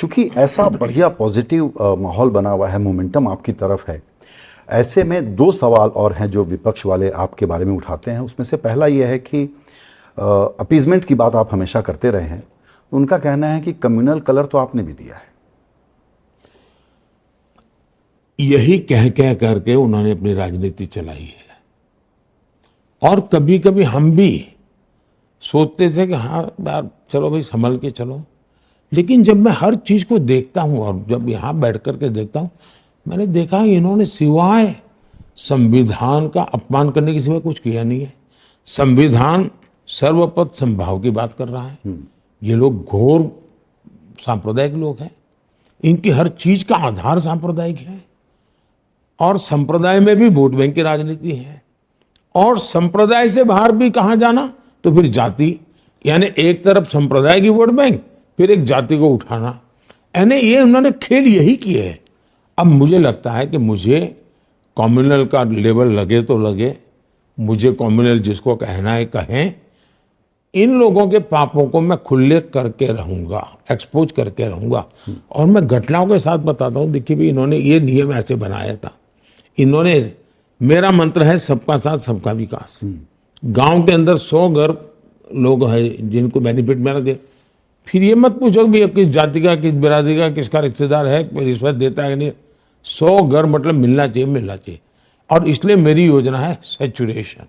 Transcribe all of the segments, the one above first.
चूंकि ऐसा बढ़िया पॉजिटिव माहौल बना हुआ है, मोमेंटम आपकी तरफ है, ऐसे में दो सवाल और हैं जो विपक्ष वाले आपके बारे में उठाते हैं। उसमें से पहला यह है कि अपीजमेंट की बात आप हमेशा करते रहे हैं। उनका कहना है कि कम्युनल कलर तो आपने भी दिया है। यही कह कह करके उन्होंने अपनी राजनीति चलाई है। और कभी कभी हम भी सोचते थे कि हाँ यार चलो भाई संभल के चलो, लेकिन जब मैं हर चीज को देखता हूं और जब यहां बैठ करके देखता हूं, मैंने देखा इन्होंने सिवाय संविधान का अपमान करने के सिवाय कुछ किया नहीं है। संविधान सर्वपद संभाव की बात कर रहा है। ये लोग घोर सांप्रदायिक लोग हैं। इनकी हर चीज का आधार सांप्रदायिक है और संप्रदाय में भी वोट बैंक की राजनीति है। और संप्रदाय से बाहर भी कहां जाना तो फिर जाति, यानी एक तरफ संप्रदाय की वोट बैंक, फिर एक जाति को उठाना, यानी ये उन्होंने खेल यही किए है। अब मुझे लगता है कि मुझे कम्युनल का लेवल लगे तो लगे, मुझे कम्युनल जिसको कहना है कहें, इन लोगों के पापों को मैं खुले करके रहूंगा, एक्सपोज करके रहूंगा। और मैं घटनाओं के साथ बताता हूं। देखिए भी इन्होंने ये नियम ऐसे बनाया था। इन्होंने, मेरा मंत्र है सबका साथ सबका विकास। गांव के अंदर 100 घर लोग हैं जिनको बेनिफिट मिला दे, फिर ये मत पूछो भी किस जाति का, किस बिरादरी का, किसका रिश्तेदार है, रिश्वत देता है नहीं। 100 घर मतलब मिलना चाहिए। और इसलिए मेरी योजना है सैचुरेशन।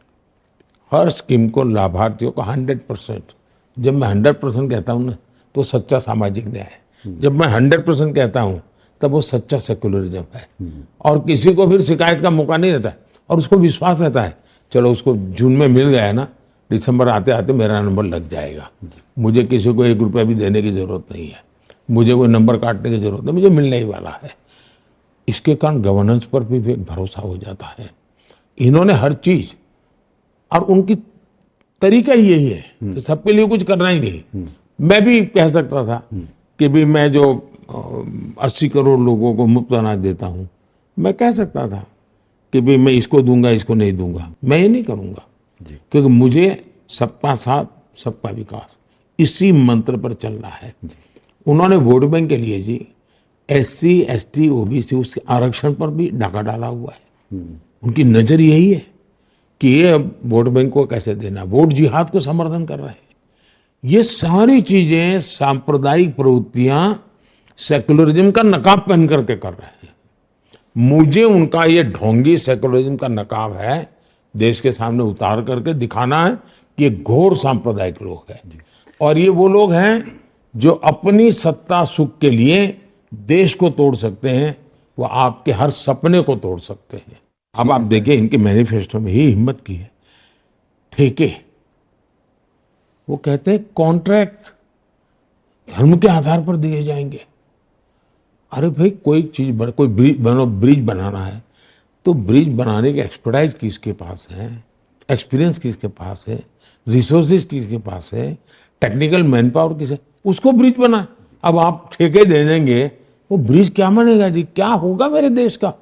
हर स्कीम को लाभार्थियों को 100%। जब मैं 100% कहता हूँ ना तो सच्चा सामाजिक न्याय है। जब मैं 100% कहता हूँ तब वो सच्चा सेकुलरिज्म है। और किसी को फिर शिकायत का मौका नहीं रहता है और उसको विश्वास रहता है चलो उसको जून में मिल गया है ना, दिसंबर आते आते मेरा नंबर लग जाएगा। मुझे किसी को 1 रुपया भी देने की जरूरत नहीं है, मुझे कोई नंबर काटने की जरूरत नहीं, मुझे मिलने ही वाला है। इसके कारण गवर्नेंस पर भी एक भरोसा हो जाता है। इन्होंने हर चीज, और उनकी तरीका ही यही है कि सबके लिए कुछ करना ही नहीं। मैं भी कह सकता था कि भी मैं जो 80 करोड़ लोगों को मुफ्त अनाज देता हूं, मैं कह सकता था कि भी मैं इसको दूंगा इसको नहीं दूंगा। मैं ये नहीं करूंगा क्योंकि मुझे सबका साथ सबका विकास इसी मंत्र पर चलना है। उन्होंने वोट बैंक के लिए जी SC ST OBC उसके आरक्षण पर भी डाका डाला हुआ है। उनकी नजर यही है कि ये अब वोट बैंक को कैसे देना, वोट जिहाद को समर्थन कर रहे हैं। ये सारी चीजें सांप्रदायिक प्रवृत्तियां सेकुलरिज्म का नकाब पहन करके कर रहे हैं। मुझे उनका ये ढोंगी सेकुलरिज्म का नकाब है देश के सामने उतार करके दिखाना है कि ये घोर सांप्रदायिक लोग हैं। और ये वो लोग हैं जो अपनी सत्ता सुख के लिए देश को तोड़ सकते हैं, वो आपके हर सपने को तोड़ सकते हैं। अब आप देखिए इनके मैनिफेस्टो में ही हिम्मत की है। ठेके, वो कहते हैं कॉन्ट्रैक्ट धर्म के आधार पर दिए जाएंगे। अरे भाई कोई चीज कोई ब्रिज बनाना है तो ब्रिज बनाने के एक्सपर्टाइज किसके पास है, एक्सपीरियंस किसके पास है, रिसोर्सेज किसके पास है, टेक्निकल मैन पावर किसे, उसको ब्रिज बना। अब आप ठेके दे देंगे, वो ब्रिज क्या बनेगा जी, क्या होगा मेरे देश का।